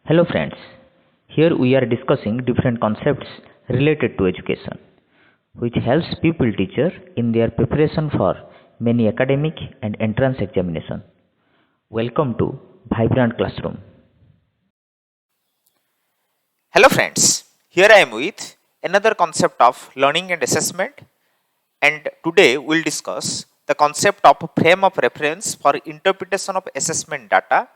Hello friends, here we are discussing different concepts related to education, which helps people teacher in their preparation for many academic and entrance examination. Welcome to Vibrant Classroom. Hello friends, here I am with another concept of learning and assessment, and today we'll discuss the concept of frame of reference for interpretation of assessment data.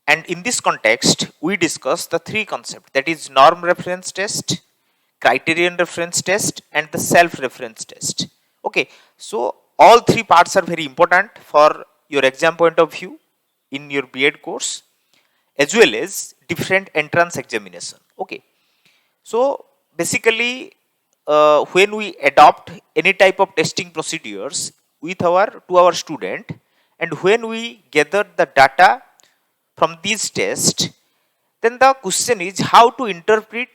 And in this context, we discuss the three concepts, that is norm reference test, criterion reference test and the self reference test. Okay, so all three parts are very important for your exam point of view in your B.Ed course as well as different entrance examination. Okay, so basically when we adopt any type of testing procedures with our student, and when we gather the data from these tests, then the question is how to interpret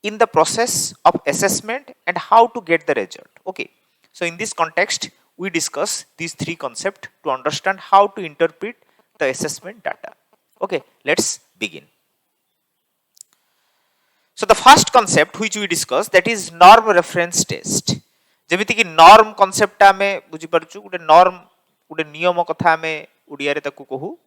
in the process of assessment and how to get the result. Okay, so in this context we discuss these three concepts to understand how to interpret the assessment data. Okay, let's begin. So the first concept which we discuss, that is norm reference test. जेमिति कि norm concept आमे बुझी परछु, गुटे norm गुटे नियम कथा आमे उड़िया रे ताकू कहू.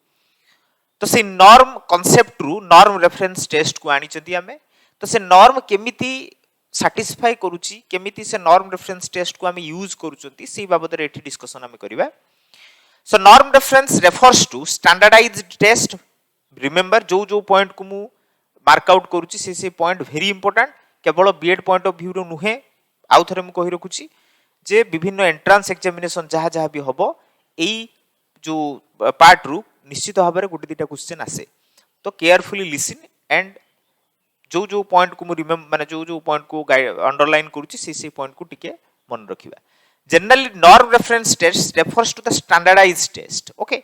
तो से norm concept रू norm reference test को आनी चंदी आमे. तो से norm केमिति satisfy करूची, केमिति से norm reference test को आमे use करूचंती, से बाबत रे एठी discussion आमे करिबा. So norm reference refers to standardized test. Remember जो point को मु मार्क आउट करूची से पॉइंट वेरी इंपोर्टेंट, केवल B.Ed पॉइंट ऑफ व्यू रो नुहे. आउ थरे मु कहि रखुची जे विभिन्न एंट्रांस एग्जामिनेशन जहा जहा भी हबो एई जो पार्ट रू निश्चित भाव में गोटे 2टा क्वेश्चन आसे. तो केयरफुली लिसन एंड जो पॉइंट को मु रिमेम्बर माने जो पॉइंट को अंडरलाइन करूची से पॉइंट को टिके मन रखिबा. Generally norm reference test refers to the standardised test. Okay,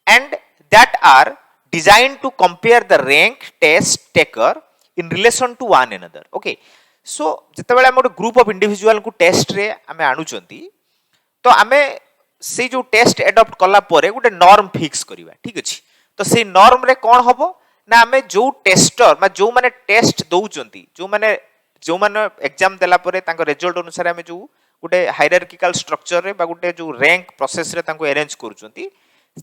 and that are designed to compare the rank test taker in relation to one another. Okay, so जेतेबेले हम गोटे ग्रुप ऑफ इंडिविजुअल को test रे आमे आनुचंती, तो आमे से जो test adopt कला परे गोटे नॉर्म फिक्स करिवा. ठीक अछि, तो से नॉर्म रे कोन हबो ना आमे जो टेस्टर मा जो माने टेस्ट दउचंती, जो माने एग्जाम देला परे तांको रिजल्ट अनुसार आमे जो गोटे हायरार्किकल स्ट्रक्चर रे बा गोटे जो रैंक प्रोसेस रे तांको अरेंज करूचंती,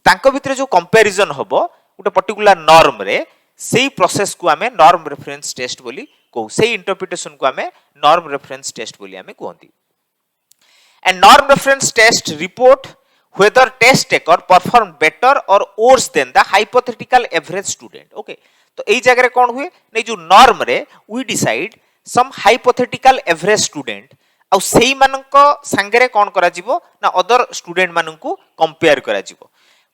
तांको भितरे जो कंपैरिजन हबो गोटे पर्टिकुलर नॉर्म रे, सेही प्रोसेस को आमे नॉर्म रेफरेंस टेस्ट बोली कहू. सेही इंटरप्रिटेशन को आमे नॉर्म रेफरेंस टेस्ट बोली आमे कहंती. And norm reference test report whether test taker perform better or worse than the hypothetical average student. Okay, तो एई जगह रे कोन हुए नै जो नॉर्म रे we decide some hypothetical average student आ सेही मानक संगरे कोन करा जिवो ना अदर स्टूडेंट मानकू कंपेयर करा जिवो,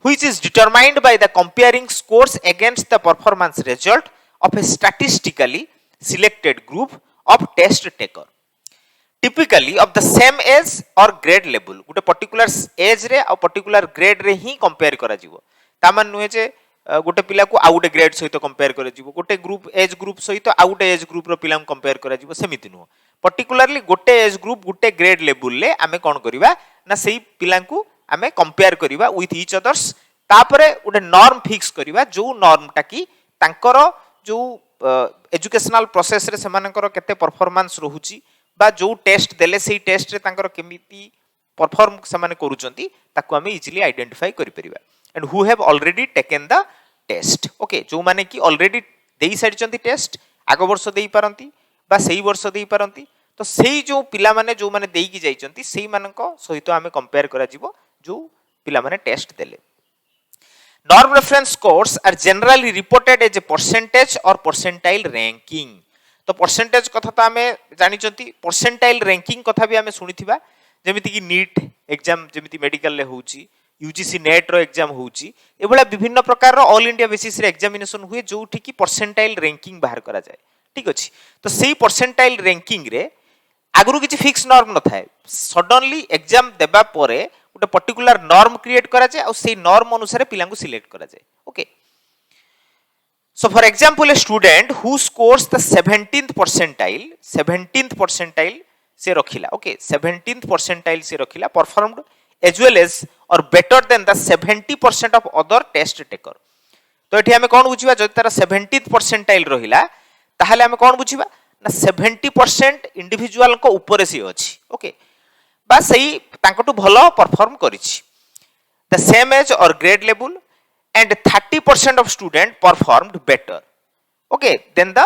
which is determined by the comparing scores against the performance result of a statistically selected group of test taker, typically of the same age or grade level. गोटे particular age रे आ particular grade रे ही compare करा जिवो. ता मान नुहे जे गोटे पिला को आ गोटे ग्रेड सहित कंपेयर करा जिवो, गोटे ग्रुप एज ग्रुप सहित आ गोटे एज ग्रुप रो पिला को कंपेयर करा जिवो, सेमिति नुहो. पर्टिकुलरली गोटे एज ग्रुप गोटे ग्रेड लेवल ले आमे कोन करिवा ना सेही पिला को आमे कंपेयर करिवा विथ ईच अदर्स. तापरे गोटे नॉर्म फिक्स करिवा, जो नॉर्म टा की तांकर जो एजुकेशनल प्रोसेस रे सेमानकर केते परफॉर्मेंस रहूची बा जो टेस्ट देले सेही टेस्ट रे तांकर केमिति परफॉर्म सेमाने करूचंती ताको आमे इजीली आइडेंटिफाई करि परिबा. And who have already taken the test. Okay, जो माने की ऑलरेडी देई सारिचंती टेस्ट, आगो वर्ष देई पारंती बा सेही वर्ष देई पारंती, तो सेही जो पिला माने जो माने देई की जाइचंती सेही मानक सहित आमे कंपेयर करा जिवो जो पिला माने टेस्ट देले. Norm reference scores are generally reported as a percentage or percentile ranking. तो परसेंटेज कथा तो आमे जानि चंती, परसेंटाइल रैंकिंग कथा भी आमे सुनिथिबा, जेमिति कि नीट एग्जाम जेमिति मेडिकल ले होउची, यूजीसी नेट रो एग्जाम होउची, एबोला विभिन्न प्रकार रो ऑल इंडिया बेसिस रे एग्जामिनेशन हुए जो ठिकी परसेंटाइल रैंकिंग बाहर करा जाय. ठीक अछि, तो सेही परसेंटाइल रैंकिंग रे आगरु किछि फिक्स नॉर्म न थाए, सडनली एग्जाम देबा परे गोटे पर्टिकुलर नॉर्म क्रिएट करा जाए और सेही नॉर्म अनुसार पिला को सिलेक्ट करा जाए. Okay, so for example a student who scores the 17th percentile से रखिला. ओके, 17th percentile से रखिला, performed as well as or better than the 70% of other test taker. तो ये आम कौन बुझा जो तार 70th परसेंटाइल रहा ताहले आम कौन बुझा ना 70% इंडिविजुअल को ऊपर सी अच्छी ओके बा सही तांकटू भलो परफॉर्म करिछि the same age or grade level and 30% of student performed better okay then the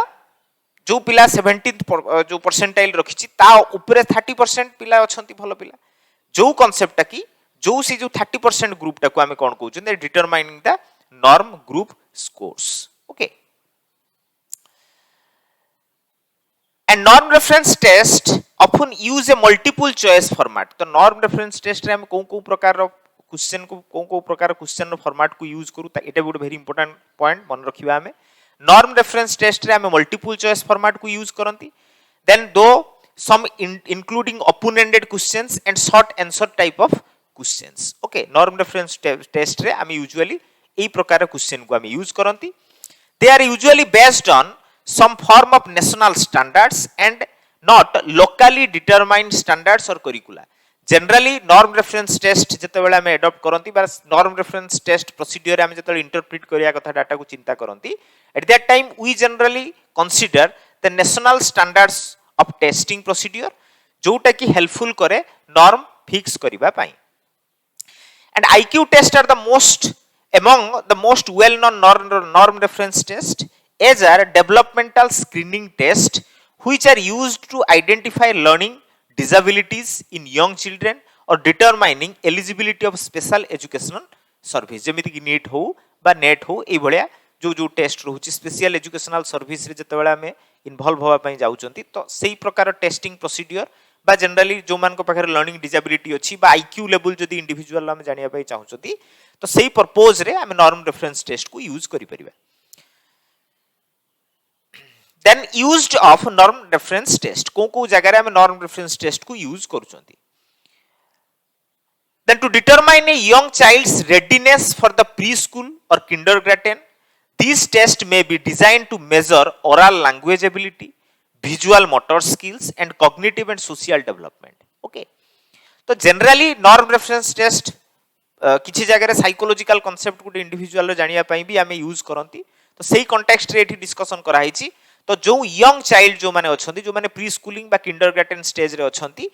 जो पिला 70th जो परसेंटाइल रखिछि ता ऊपर 30% पिला अछंती भलो पिला जो कांसेप्ट की जो सी जो 30% ग्रुप टाको आमे कोन कहउछ determining the norm group scores okay and norm reference test often use a multiple choice format तो नॉर्म रेफरेंस टेस्ट रे हम को प्रकार रो क्वेश्चन को प्रकार क्वेश्चन रो फॉर्मेट को यूज करू ता एटा गुड वेरी इंपोर्टेंट पॉइंट मन रखिबा हमें नॉर्म रेफरेंस टेस्ट रे हम मल्टीपल चॉइस फॉर्मेट को यूज करंती देन दो some including open ended questions and short answer type of questions okay norm reference test रे हम यूजुअली एई प्रकार क्वेश्चन को हम use करंती they are usually based on some form of national standards and not locally determined standards or curricula generally norm reference test जते बेला हम adopt करंती बा norm reference test procedure हम जते इंटरप्रेट करिया कथा डाटा को चिंता करंती at that time we generally consider the national standards of testing procedure जोटा की हेल्पफुल करे norm fix करिबा पई and IQ test are the most among the most well known norm reference test as are developmental screening test which are used to identify learning disabilities in young children or determining eligibility of special educational service जेमिति कि NEET हो बा net हो ए भलिया जो जो test रहउची special educational service रे जते बेला में involve होवा पई जाउचंती तो सेही प्रकार टेस्टिंग प्रोसीजर बा जनरली जो मान को पाखर लर्निंग डिसेबिलिटी अछि बा आईक्यू लेवल जदी इंडिविजुअल हम जानिया पई चाहुचंती तो सेही पर्पस रे हम नॉर्म रेफरेंस टेस्ट को यूज करि परिबा then used of norm reference test को जगह रे हम norm reference test को use करूचंती then to determine a young child's readiness for the preschool or kindergarten these tests may be designed to measure oral language ability visual motor skills and cognitive and social development okay तो generally norm reference test किछि जगह रे psychological concept को individual जानिया पई भी हमें use करंती तो सेही कॉन्टेक्स्ट रे एठी डिस्कशन करा हिची तो जो यंग चाइल्ड जो माने अछंती जो माने प्री स्कूलिंग बा किंडरगार्टन स्टेज रे अछंती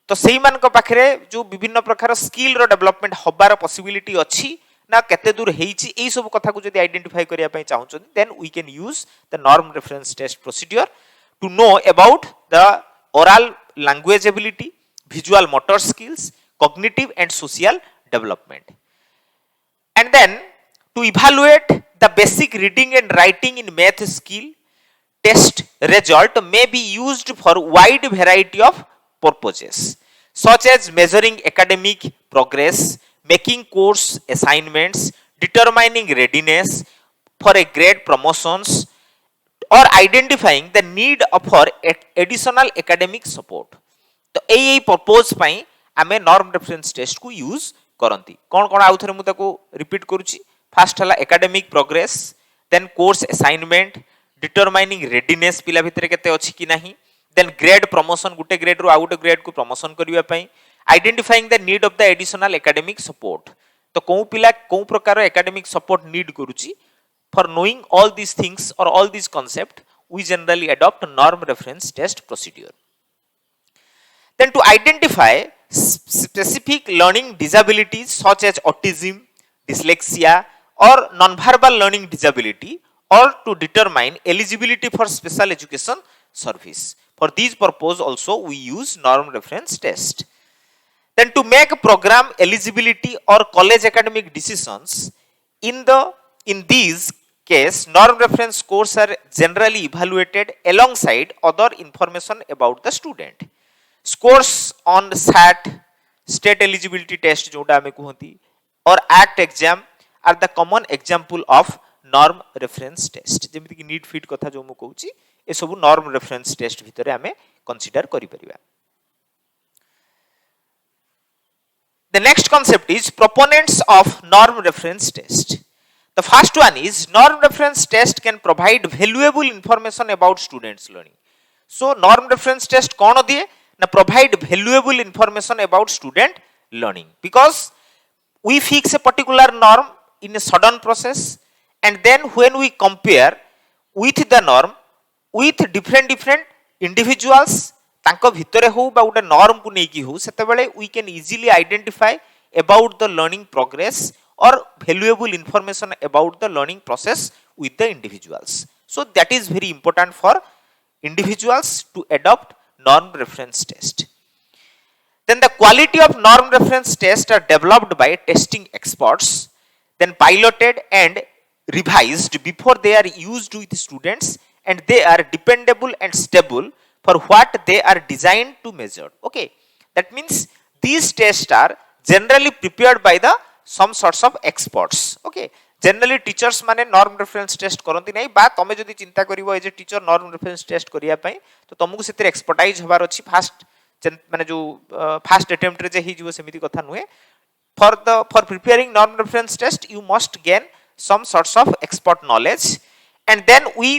तो सेही मान को पाखरे जो विभिन्न प्रकार स्किल रो डेवलपमेंट होबार पॉसिबिलिटी अछि ना केते दूर हेइची एई सब कथा को जदी आइडेंटिफाई करिया पई चाहुचंती then we can use the norm reference test procedure to know about the oral language ability visual motor skills cognitive and social development and then to evaluate the basic reading and writing in math skill test result may be used for wide variety of purposes such as measuring academic progress making course assignments determining readiness for a grade promotions or identifying the need for additional academic support तो एई purpose पई हमें norm reference test को use करंती कोन कोन आउ थरे मु ताको रिपीट करूची फर्स्ट हला academic progress then course assignment determining readiness पिला भितरे केते अछि कि नाही देन ग्रेड प्रमोशन गुटे ग्रेड रो आउट ग्रेड को प्रमोशन करिवा पई identifying the need of the additional academic support तो को पिला को प्रकार एकेडमिक सपोर्ट नीड करूची for knowing all this things or all this concept we generally adopt norm reference test procedure then to identify specific learning disabilities such as autism dyslexia or non-verbal learning disability or to determine eligibility for special education service for these purpose also we use norm reference test then to make program eligibility or college academic decisions in these case norm reference scores are generally evaluated alongside other information about the student scores on SAT state eligibility test जोटा हमें कहती और ACT exam are the common example of norm reference test जेमिति कि NEET fit कथा जो मु कहूची ए सब norm reference test भितरे हमें कंसीडर करि परिबा the next concept is proponents of norm reference test the first one is norm reference test can provide valuable information about students learning so norm reference test कोन दिए ना provide valuable information about student learning because we fix a particular norm in a sudden process and then when we compare with the norm with different individuals तांको भितरे हो बा उडा norm को नेकी हो सेतेबेले we can easily identify about the learning progress or valuable information about the learning process with the individuals. So that is very important for individuals to adopt norm reference test. Then the quality of norm reference tests are developed by testing experts, then piloted and revised before they are used with students, and they are dependable and stable for what they are designed to measure. Okay, that means these tests are generally prepared by the some sorts of experts. Okay, generally teachers माने norm reference test करंती नहीं बा तमे जदी चिंता करिवो as a teacher norm reference test करिया पई तो तुमको सेतिर एक्सपर्टाइज हबार अछि फास्ट माने जो फास्ट अटेम्प्ट रे जे ही जीवो सेमिति कथा नुहे for preparing norm reference test you must gain some sorts of expert knowledge, and then we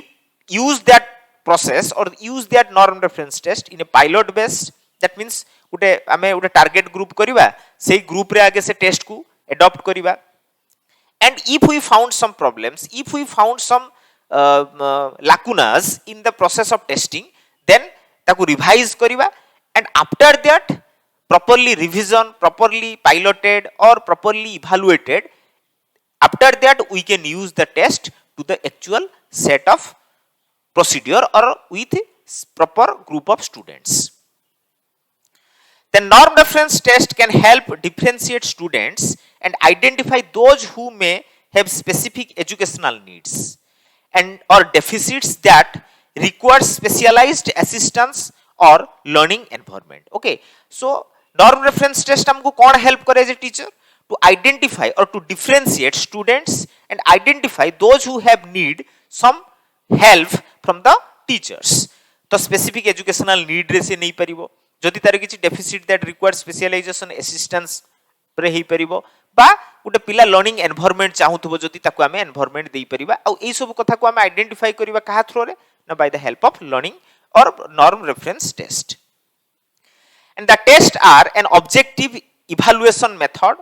use that process or use that norm reference test in a pilot based. That means उटे आमे उटे target group करिवा सेही group रे आगे से test को adopt करिवा, and if we found some problems, if we found some lacunas in the process of testing, then ताकू revise करिवा, and after that properly revision, properly piloted or properly evaluated, after that we can use the test to the actual set of procedure or with proper group of students. The norm reference test can help differentiate students and identify those who may have specific educational needs and or deficits that require specialized assistance or learning environment. Okay, so norm reference test हमको कौन help करे as a teacher to identify or to differentiate students and identify those who have need some help from the teachers. तो specific educational need रे से नहीं परिबो, जदि तार किछि deficit that requires specialization assistance रे ही परिबो बा उटे पिला learning environment चाहुथबो जदि ताको आमे environment देई परिबा आ एई सब कथा को आमे आइडेंटिफाई करिबा कहा थ्रो रे ना by the help of learning or norm reference test. And the tests are an objective evaluation method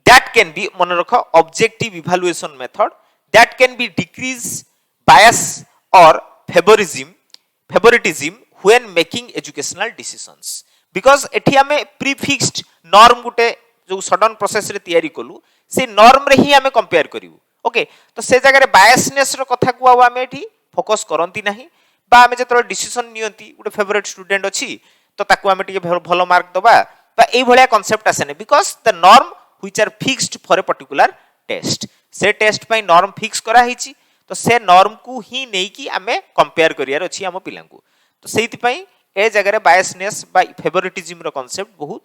that can be मन रखो objective evaluation method that can be decrease bias or favoritism when making educational decisions, because एठी हमें prefixed norm गुटे जो sudden process रे तयारी कलु से norm रे ही हमें कंपेयर करिवु. ओके, तो से जगह रे बायसनेस रो कथा को हमें एठी फोकस करंती नाही बा हमें जतरो डिसीजन नियंती गुटे फेवरेट स्टूडेंट अछि तो ताको हमें टिके भलो मार्क दबा बा एई भलिया कांसेप्ट आसेने, because the norm which are fixed for a particular test, से टेस्ट पई नॉर्म फिक्स करा हिची तो से नॉर्म को ही नहीं कि आमे कंपेयर करियार अछि हम पिला को, तो सेति पई ए जगह रे बायसनेस बा फेवरेटिज्म रो कांसेप्ट बहुत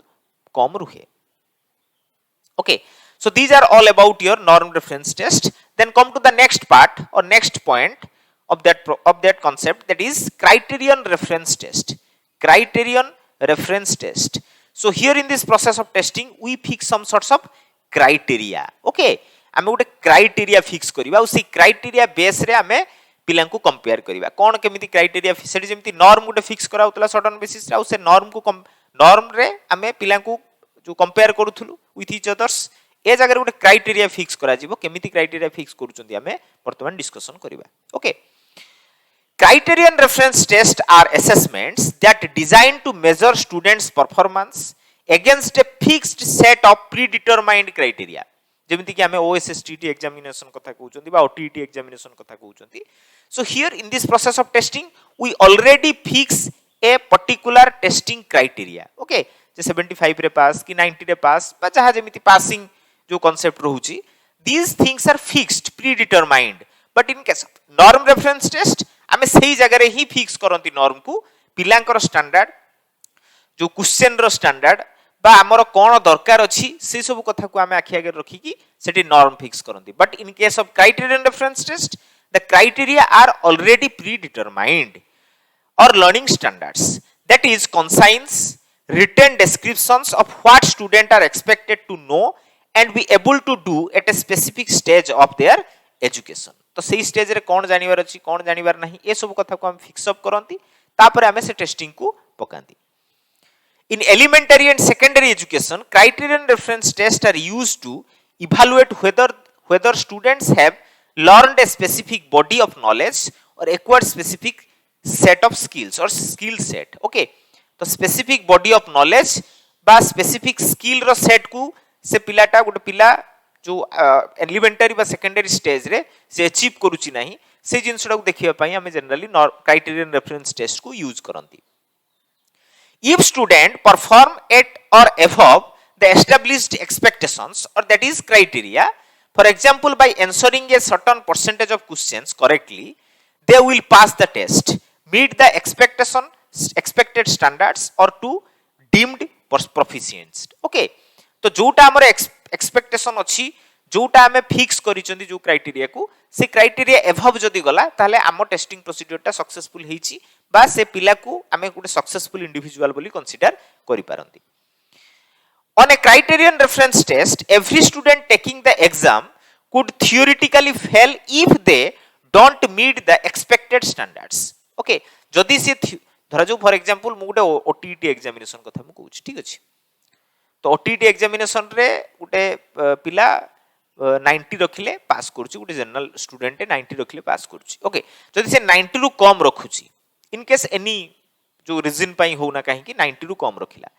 कम रुहे. Okay, so these are all about your norm reference test. Then come to the next part or next point of that concept, that is criterion reference test. Criterion reference test. So here in this process of testing we fix some sorts of criteria. Okay, आमे गोटे criteria fix करिबा उसी criteria base रे आमे पिलां को compare करिबा कोन केमिति क्राइटेरिया सेठी जेमिति नॉर्म गोटे फिक्स करा उतला सडन बेसिस रे, से नॉर्म को नॉर्म रे आमे पिलां को जो कंपेयर करूथुलु विथ ईच अदर्स ए जगह गोटे क्राइटेरिया फिक्स करा जिवो, केमिति क्राइटेरिया फिक्स करूचंदी आमे वर्तमान डिस्कशन करिबा. Okay, criterion reference test are assessments that designed to measure students performance against a fixed set of predetermined criteria. जेमिति कि हमें OSSTT examination कथा कहउचंदी बा OTT examination कथा कहउचंदी. So here in this process of testing we already fix a particular testing criteria. Okay, जे 75 रे पास कि 90 रे पास बा जहा जेमिति पासिंग जो concept रहउची, these things are fixed predetermined, but in case of norm reference test हमें सही जगह रे ही फिक्स करंती नॉर्म को पिलांकर स्टैंडर्ड जो क्वेश्चन रो स्टैंडर्ड बा हमर कोन दरकार अछि से सब कथा को हमें आखि आगे रखी कि सेठी नॉर्म फिक्स करंती. But in case of criterion reference test the criteria are already predetermined or learning standards, that is concise written descriptions of what students are expected to know and be able to do at a specific stage of their education. तो सही stage रे कोन जानिबार अछि कोन जानिबार नाही ए सब कथा को हम fix up करंती तापर हमें से टेस्टिंग को पकांती. In elementary and secondary education, criterion reference tests are used to evaluate whether students have learned a specific body of knowledge or acquired specific set of skills or skill set. Okay, तो specific body of knowledge बा specific skill रो set को से पिलाटा गुटे पिला जो elementary बा secondary stage रे से achieve करूची नाही से जिनसडा को देखिबा पई हमें जनरली क्राइटेरियन रेफरेंस टेस्ट को use करंती. If student perform at or above the established expectations or that is criteria, for example by answering a certain percentage of questions correctly, they will pass the test, meet the expected standards or to deemed proficient. Okay, तो जोटा हमर expectation अछि जोटा हमें fix करिसंती जो criteria को से criteria above जदी गला ताले हम टेस्टिंग प्रोसीजरटा सक्सेसफुल हेछि बा से पिला को हमें गुटे सक्सेसफुल इंडिविजुअल बोली कंसीडर करि पारंती. On a criterion reference test, every student taking the exam could theoretically fail if they don't meet the expected standards. Okay, जदि से धरा जो फॉर एग्जांपल मु गुटे ओटीटी एग्जामिनेशन कथा मु कहूछि ठीक अछि. तो ओटीटी एग्जामिनेशन रे गुटे पिला 90 रखिले पास करूछि गुटे जनरल स्टूडेंट 90 रखिले पास करूछि. ओके, जदि से 90 रु कम रखुछि इन केस एनी जो रीजन पई होना काहे कि 90 रु कम रखिला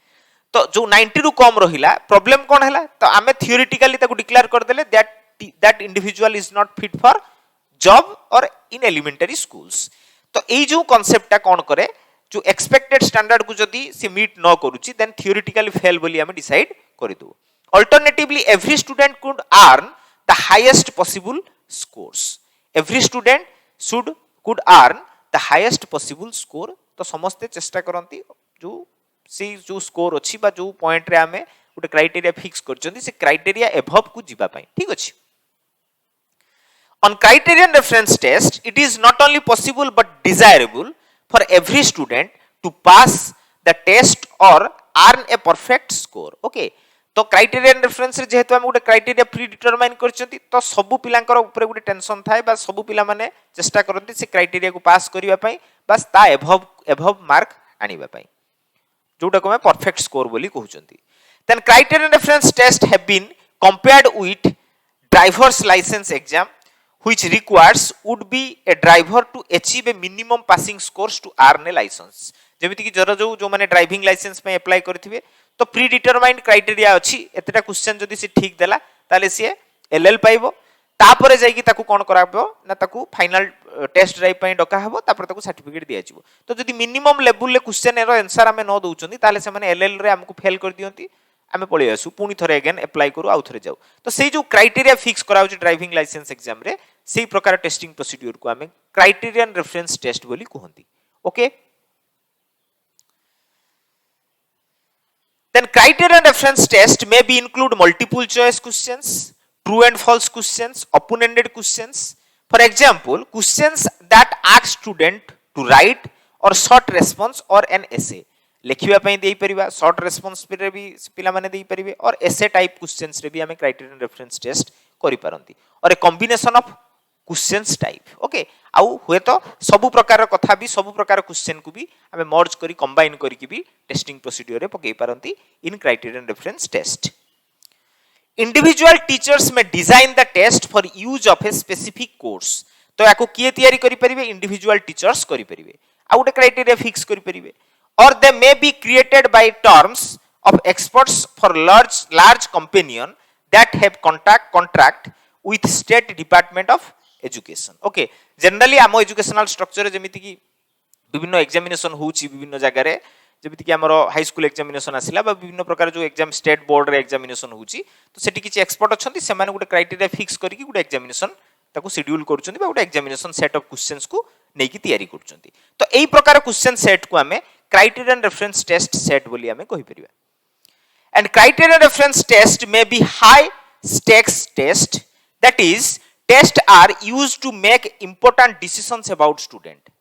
तो जो 90 रु कम रहिला प्रॉब्लम कोन हैला तो आमे थियोरेटिकली ताको डिक्लेयर कर देले that individual is not fit for job और इन एलिमेंटरी स्कूल्स. तो एई जो कांसेप्टटा कोन करे जो एक्सपेक्टेड स्टैंडर्ड को जदी से मीट न करूची देन थियोरेटिकली फेल बोली हमें डिसाइड करि दो. Alternatively, every student could earn the highest possible scores. Every student could earn the highest possible score. तो समस्ते चेष्टा करंती जो स्कोर अछि बा जो पॉइंट रे हमें गुटे क्राइटेरिया फिक्स करचंती से क्राइटेरिया एभव को जिबा पई ठीक अछि. On criterion reference test, it is not only possible but desirable for every student to pass the test or earn a perfect score. Okay, तो क्राइटेरियन रेफरेंस रे जेहेतु हम गुटे क्राइटेरिया प्री डिटरमाइन करचंती तो सबु पिलांकर ऊपर गुटे टेंशन थाए बा सबु पिला माने चेष्टा करंती से क्राइटेरिया को पास करिवा पई बस ता एभव मार्क आनिबा पई जोटा को मैं परफेक्ट स्कोर बोली कहउचंती. Then criterion reference test have been compared with driver's licence exam which requires would be a driver to achieve a minimum passing scores to earn a license. जेमिति कि जरा जो माने ड्राइविंग लाइसेंस पे apply करथिबे तो pre determined criteria अछि एतटा question जदी से ठीक देला ताले से एलएल पाइबो तापरे जाई कि ताकू कोन कराबो ना ताकू फाइनल टेस्ट ड्राइव पई डका हबो तापर ताकू सर्टिफिकेट दिया जिवो. तो जदी मिनिमम लेवल ले क्वेश्चन एर आंसर हमें न दउचंदी ताले से माने एलएल रे हमकु फेल कर दियंती आमे पळी आसु पुनी थरे अगेन अप्लाई करू आउ थरे जाऊ. तो सेई जो क्राइटेरिया फिक्स कराउ जे ड्राइविंग लाइसेंस एग्जाम रे सेई प्रकार टेस्टिंग प्रोसीड्यूर को आमे क्राइटेरियन रेफरेंस टेस्ट बोली कहंती. Okay, then criterion reference test may be include multiple choice questions, true and false questions, open-ended questions. For example, questions that ask student to write or short response or an essay. लिखिबा पई देई परिबा short response पे भी पिला माने देई परिबे और एसे type questions रे भी हमें क्राइटेरियन रेफरेंस टेस्ट करि पारंती और a combination of questions type. Okay, आउ हुए तो सब प्रकार कथा भी सब प्रकार क्वेश्चन को भी हमें मर्ज करी कंबाइन करी की भी टेस्टिंग प्रोसीड्यूर रे पकई पारंती in criterion reference test. Individual teachers may design the test for use of a specific course. तो याको किए तैयारी करि परिबे इंडिविजुअल टीचर्स करि परिबे आ उटे क्राइटेरिया फिक्स करि परिबे or they may be created by terms of experts for large companion that have contract with state department of education. Okay, generally आम एजुकेशनल स्ट्रक्चर जेमिति कि विभिन्न एग्जामिनेशन होउची विभिन्न जगह रे जेमिति कि हमरो हाई स्कूल एग्जामिनेशन आसिला बा विभिन्न प्रकार जो एग्जाम स्टेट बोर्ड रे एग्जामिनेशन होउची तो सेठी किछि एक्सपर्ट अछंती से माने गुटे क्राइटेरिया फिक्स करी कि गुटे एग्जामिनेशन ताको शेड्यूल करूचंती बा गुटे एग्जामिनेशन सेट ऑफ क्वेश्चंस को नै कि तैयारी करूचंती. तो एई प्रकार क्वेश्चन सेट को हमें criterion reference test set बोली हमें कहि परिबा. And criterion reference test may be high stakes test, that is tests are used to make important decisions about student.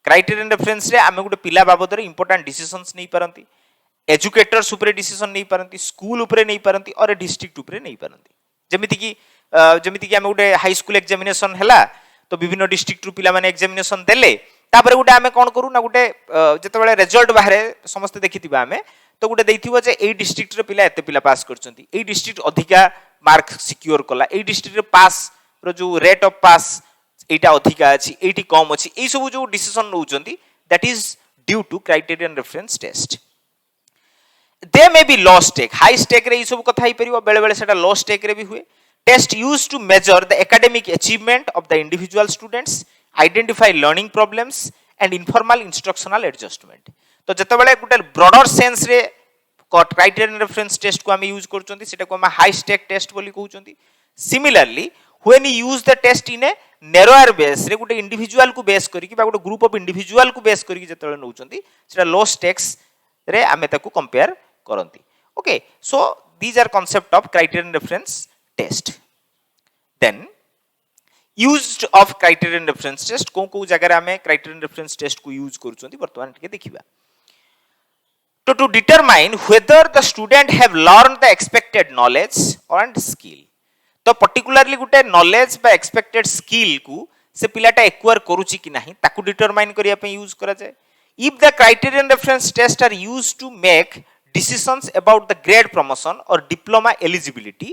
Criterion reference रे हमें गुटे पिला बाबद रे important decisions नै परंती, एजुकेटर्स ऊपर डिसीजन नै परंती, स्कूल ऊपर नै परंती और डिस्ट्रिक्ट ऊपर नै परंती. जेमिति कि हमें गुटे हाई स्कूल एग्जामिनेशन हैला तो विभिन्न डिस्ट्रिक्ट रु पिला माने एग्जामिनेशन देले तापर गुटे आमे कोन करू ना गुटे जते बेले रिजल्ट बाहरे समस्त देखितिबा आमे तो गुटे देइथिबो जे एई डिस्ट्रिक्ट रे पिला एते पिला पास करचंती एई डिस्ट्रिक्ट अधिका मार्क सिक्योर कला एई डिस्ट्रिक्ट रे पास रो जो रेट ऑफ पास एटा अधिका अछि एटी कम अछि ए सब जो डिसीजन नउचंती that is due to criterion reference test they may be low stake high stake रे ई सब कथा ही परिबो बेले बेले सेटा लो स्टेक रे भी हुए test used to measure the academic achievement of the individual students identify learning problems and informal instructional adjustment तो जते बेले गुटे ब्रॉडर सेंस रे क्राइटेरियन रेफरेंस टेस्ट को हम यूज करचंती सेटा को हम हाई स्टेक टेस्ट बोली कहउचंती similarly when you use the test in a narrower base रे गुटे इंडिविजुअल को बेस करी बा गुटे ग्रुप ऑफ इंडिविजुअल को बेस करी जते बेले नउचंती सेटा लो स्टेक्स रे आमे ताको कंपेयर करंती okay so these are concept of criterion reference test then used of criterion reference test को जगह रे आमे क्राइटेरियन रेफरेंस टेस्ट को यूज करचंती वर्तमान टिके देखिबा to determine whether the student have learned the expected knowledge and skill तो particularly गुटे knowledge बा expected skill को से पिलाटा acquire करूची कि नहीं ताकू determine करिया पे यूज करा जाए if the criterion reference tests are used to make decisions about the grade promotion or diploma eligibility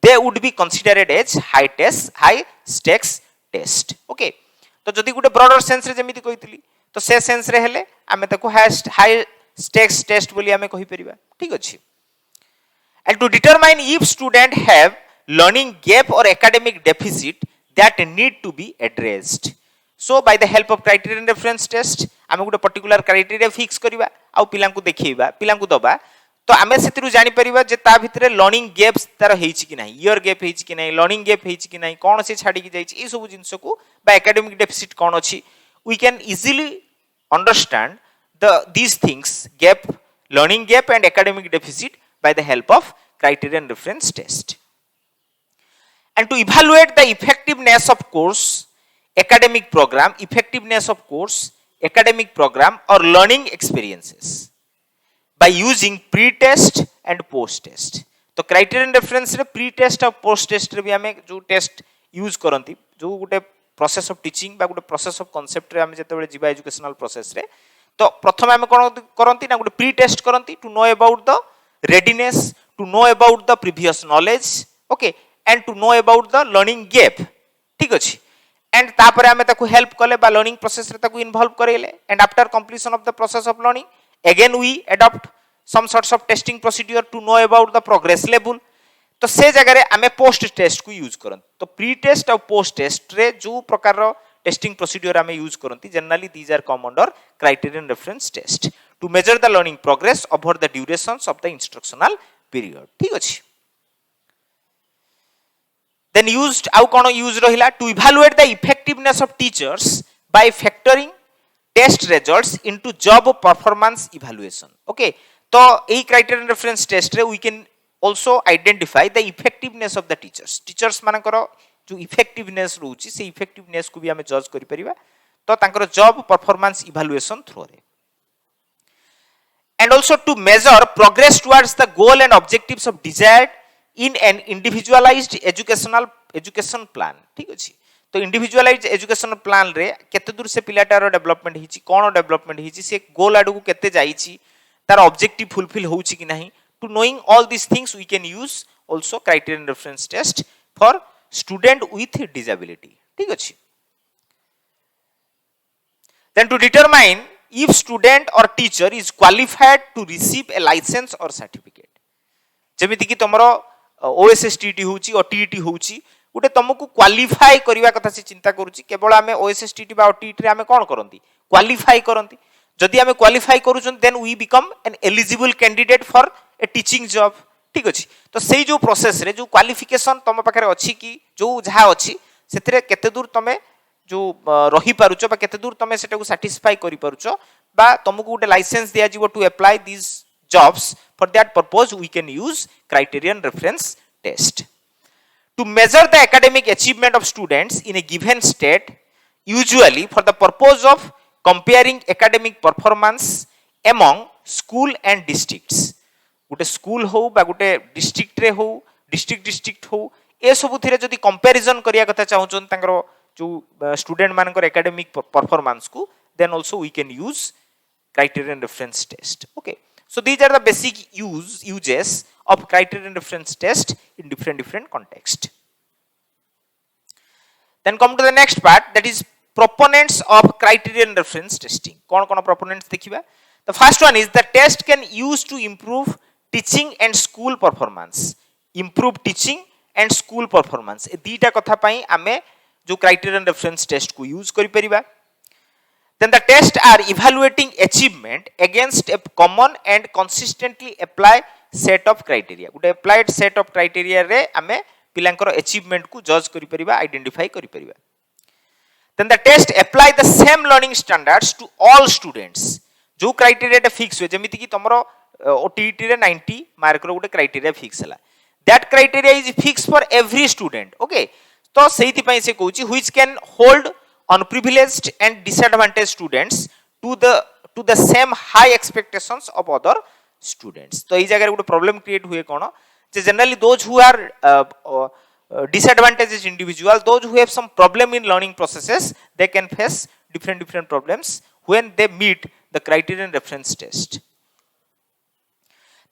they would be considered as high stakes test okay तो जदि गुटे broader sense रे जेमिति कहितली तो से sense रे हेले आमे ताकू high stakes test बोली हमें कहि परिबा ठीक अछि and to determine if student have learning gap or academic deficit that need to be addressed so by the help of criterion reference test हमें गुटे पर्टिकुलर क्राइटेरिया फिक्स करिबा आ पिलां को देखैबा पिलां को दबा तो हमें सेतिरु जानि परिबा जे ता भितरे लर्निंग गैप्स तार हेछि कि नाही ईयर गैप हेछि कि नाही लर्निंग गैप हेछि कि नाही कोन से छाडी कि जाइछि ए सब जिंस को बा एकेडमिक डेफिसिट कोन अछि we can easily understand these things gap learning gap and academic deficit by the help of criterion reference test and to evaluate the effectiveness of course academic program effectiveness of course academic program or learning experiences by using pre-test and post-test तो criterion reference रे pre-test और post-test रे भी हमें जो test use करंती जो गुटे process of teaching बा गुटे process of concept रे हमें जते बेले जीवा educational process रे तो प्रथम आमे कोन करंती ना गुटे प्री टेस्ट करंती to know about the readiness to know about the previous knowledge okay and to know about the learning gap ठीक अछि एंड तापर आमे ताकू हेल्प करले बा लर्निंग प्रोसेस रे ताकू इन्वॉल्व करेले and after completion of the process of learning again we adopt some sorts of testing procedure to know about the progress level तो से जगह रे आमे पोस्ट टेस्ट को यूज करन तो प्री टेस्ट और पोस्ट टेस्ट रे जो प्रकार रो टेस्टिंग प्रोसीड्यूर आमे यूज करंती generally these are come under criterion reference test to measure the learning progress over the durations of the instructional period ठीक अछि देन यूज्ड आउ कोन यूज रहिला to evaluate the effectiveness of teachers by factoring test results into job performance evaluation okay तो एई criterion reference test रे we can also identify the effectiveness of the teachers मानकर जो इफेक्टिवनेस रहउची से effectiveness को भी हमें जज करि परिबा तो तांकर जॉब परफॉर्मेंस इवैल्यूएशन थ्रू रे and also to measure progress towards the goal and objectives of desired in an individualized education plan ठीक अछि तो individualized education plan रे केते दूर से पिलाटार डेवलपमेंट हिची कोन डेवलपमेंट हिची से गोल आडू केते जाईची तार ऑब्जेक्टिव फुलफिल होउची कि नाही to knowing all these things we can use also criterion reference test for student with disability ठीक अछि then to determine if student or teacher is qualified to receive a license or certificate जेमिति कि तमरो OSSTT होउची और TET होउची उटे तुमको qualify करिवा कथा से चिंता करूची केवल हमें OSSTT बा TET रे हमें कोन करंती क्वालिफाई करंती जदि हमें क्वालिफाई करूछन then we become an eligible candidate for a teaching job ठीक अछि तो सेही जो प्रोसेस रे जो क्वालिफिकेशन तम पाखरे अछि कि जो जहा अछि सेतरे केते दूर तमे जो रही पारुचो बा केते दूर तमे सेटा को सैटिस्फाई करि पारुचो बा तुमको गुटे लाइसेंस दिया जीवो to apply this jobs for that purpose we can use criterion reference test to measure the academic achievement of students in a given state usually for the purpose of comparing academic performance among school and districts Gute school हो बा गुटे district रे हो district हो ए सब थिरे जदी comparison करिया कथा चाहउछन तांकर जो स्टूडेंट मानकर एकेडमिक परफॉर्मेंस को then also we can use criterion reference test okay so these are the basic uses of criterion reference test in different context Then come to the next part, that is proponents of criterion reference testing. कौन proponents देखिबा? The first one is the test can use to improve teaching and school performance. Improve teaching and school performance. ए दीटा कथा पई आमे जो criterion reference test को use करि परिबा. Then the tests are evaluating achievement against a common and consistently apply set of criteria. Good applied set of criteria रे आमे पिलांकर achievement को judge करि परिबा, identify करि परिबा. Then the test apply the same learning standards to all students. जो criteria टा fix हुए जेमिति कि तमरो OTET रे 90 मार्क रो गुटे criteria fix हला. That criteria is fixed for every student. Okay. तो सेहिति पई से कहूची which can hold unprivileged and disadvantaged students to the same high expectations of other students. तो ई जगह गुटे problem create हुए कोन जे generally those who are disadvantaged individual, those who have some problem in learning processes, they can face different problems when they meet the criterion reference test.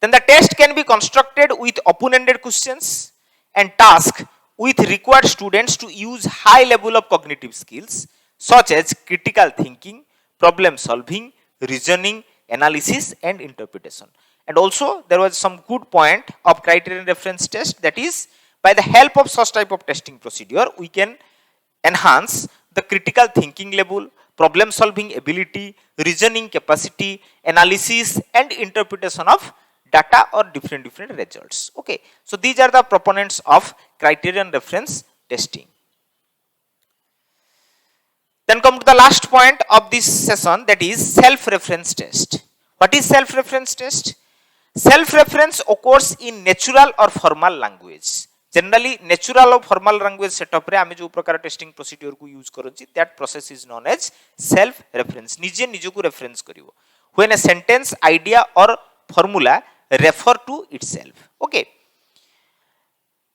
Then the test can be constructed with open-ended questions and tasks with required students to use high level of cognitive skills such as critical thinking, problem solving, reasoning, analysis and interpretation. And also there was some good point of criterion reference test, that is by the help of such type of testing procedure we can enhance the critical thinking level, problem solving ability, reasoning capacity, analysis and interpretation of data or different results. Okay, so these are the proponents of criterion reference testing. Then come to the last point of this session, that is self-reference test. What is self-reference test? Self-reference occurs in natural or formal language. Generally natural or formal language setup रे आमे जो प्रकार testing procedure को use करूची, that process is known as self reference. निजे निजो को reference करिवो when a sentence, idea or formula refer to itself. Okay,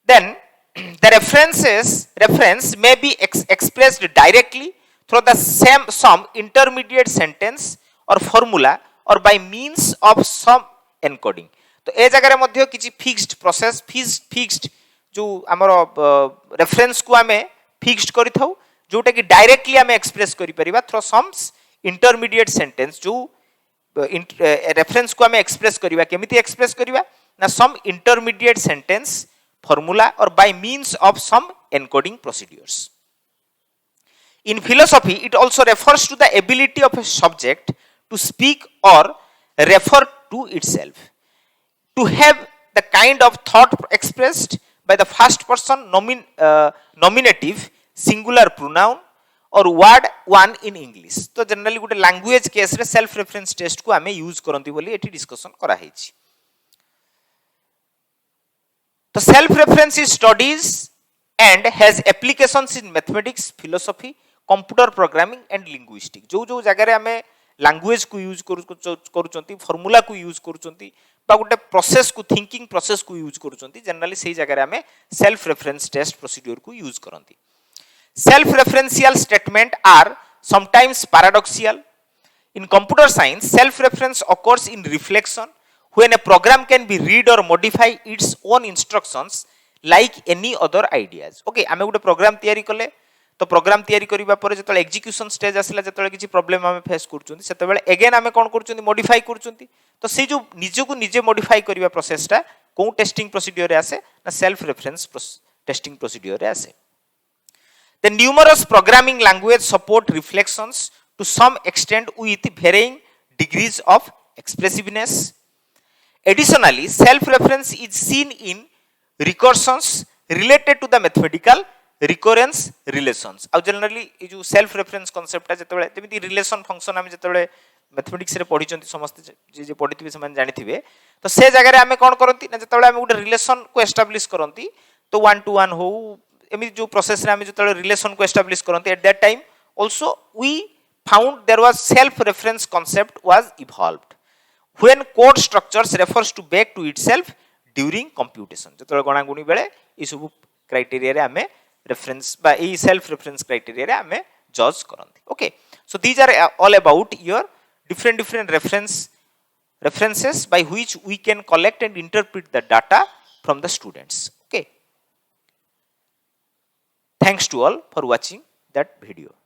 then the reference may be expressed directly through the some intermediate sentence or formula or by means of some encoding. तो ए जगह रे मध्य किछि fixed process fixed जो हमर reference को आमे fixed करि थाउ जोटा कि डायरेक्टली आमे एक्सप्रेस करि परिबा थ्रू सम इंटरमीडिएट सेंटेंस जो रेफरेंस को आमे एक्सप्रेस करिबा केमिति एक्सप्रेस करिबा ना some intermediate sentence formula or by means of some encoding procedures. In philosophy, it also refers to the ability of a subject to speak or refer to itself, to have the kind of thought expressed by the first person nominative singular pronoun or word one in English. तो generally गुटे language case रे self reference test को आमे use करंती बोली एठी discussion करा हेछि. The self-reference is studies and has applications in mathematics, philosophy, computer programming and linguistics. जो जगह रे हमें language को use करूचंती, formula को use करूचंती, बा गुटे process को thinking process को use करूचंती, generally सही जगह रे हमें self-reference test procedure को use करंती. Self-referential statement are sometimes paradoxical. In computer science, self-reference occurs in reflection, when a program can be read or modify its own instructions like any other ideas. Okay, आमे गुटे programme तयारी कले तो programme तयारी करिबा परे जतले execution stage आसिला जतले किछि problem आमे face करचुंती सेतबेले again आमे कोन करचुंती मॉडिफाई करचुंती तो से जो निजे को निजे मॉडिफाई करिबा प्रोसेसटा को टेस्टिंग प्रोसीड्यूर रे आसे ना सेल्फ रेफरेंस टेस्टिंग प्रोसीड्यूर रे आसे. The numerous programming language support reflections to some extent with varying degrees of expressiveness. Additionally, self-reference is seen in recursions related to the mathematical recurrence relations. अब generally ये जो self-reference concept है जतबेले जेमिति relation function हम जतबेले mathematics रे पढी चंती समस्त जे पढिथिबे समान जानिथिबे तो से जगह रे हमें कोन करंती ना जतबेले हम गुटे relation को establish करंती तो 1 to 1 हो एमि जो प्रोसेस रे हम जतबेले relation को establish करंती at that time also we found there was self-reference concept was evolved when code structures refers to back to itself during computation. जतबेले गणागुणी बेले ई सब क्राइटेरिया रे हमें रेफरेंस बा ई सेल्फ रेफरेंस क्राइटेरिया रे हमें जज करंती. Okay, so these are all about your different references by which we can collect and interpret the data from the students. Okay, thanks to all for watching that video.